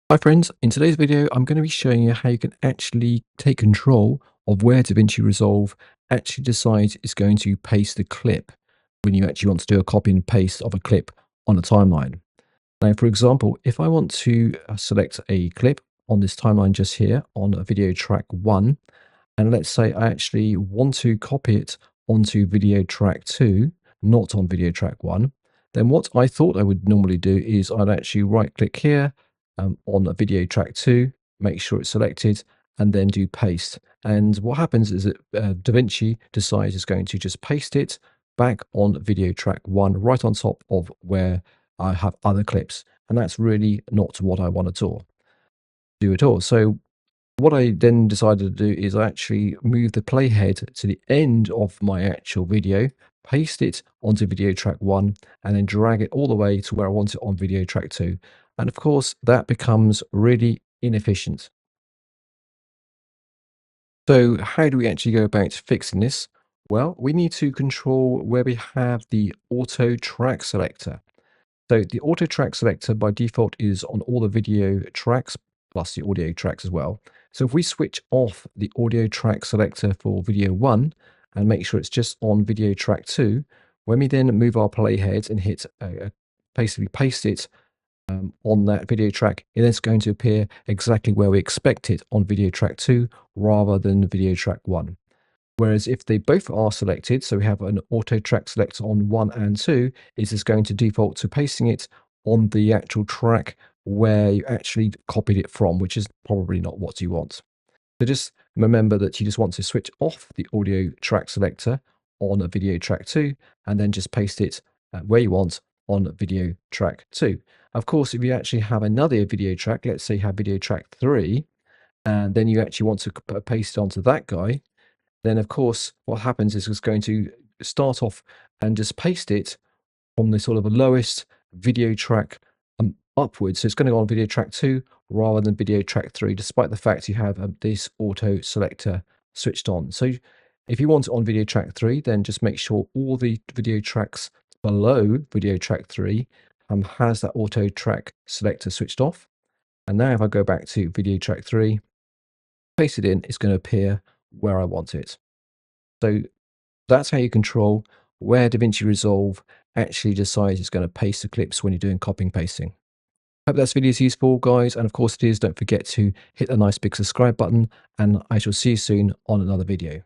Hi friends, in today's video I'm going to be showing you how you can actually take control of where DaVinci Resolve actually decides it's going to paste the clip when you actually want to do a copy and paste of a clip on a timeline. Now for example, if I want to select a clip on this timeline just here on a video track 1, and let's say I actually want to copy it onto video track 2, not on video track 1, then what I thought I would normally do is I'd actually right click here on a video track 2, make sure it's selected, and then do paste. And what happens is that DaVinci decides it's going to just paste it back on video track 1, right on top of where I have other clips. And that's really not what I want at all. Do at all. So what I then decided to do is I actually move the playhead to the end of my actual video, paste it onto video track 1, and then drag it all the way to where I want it on video track 2. And of course, that becomes really inefficient. So how do we actually go about fixing this? Well, we need to control where we have the auto track selector. So the auto track selector by default is on all the video tracks plus the audio tracks as well. So if we switch off the audio track selector for video 1 and make sure it's just on video track 2, when we then move our playhead and hit basically paste it on that video track, it is going to appear exactly where we expect it on video track 2 rather than video track 1. Whereas if they both are selected, so we have an auto track selector on 1 and 2, it is going to default to pasting it on the actual track where you actually copied it from, which is probably not what you want. So just remember that you just want to switch off the audio track selector on a video track 2 and then just paste it where you want on video track 2. Of course, if you actually have another video track, let's say you have video track 3, and then you actually want to paste it onto that guy, then of course what happens is it's going to start off and just paste it from the sort of lowest video track upwards. So it's going to go on video track 2 rather than video track 3, despite the fact you have this auto selector switched on. So if you want it on video track 3, then just make sure all the video tracks below video track 3 has that auto track selector switched off. And now if I go back to video track 3, paste it in, it's going to appear where I want it. So that's how you control where DaVinci Resolve actually decides it's going to paste the clips when you're doing copying pasting. Hope this video is useful, guys, and of course it is. Don't forget to hit the nice big subscribe button, and I shall see you soon on another video.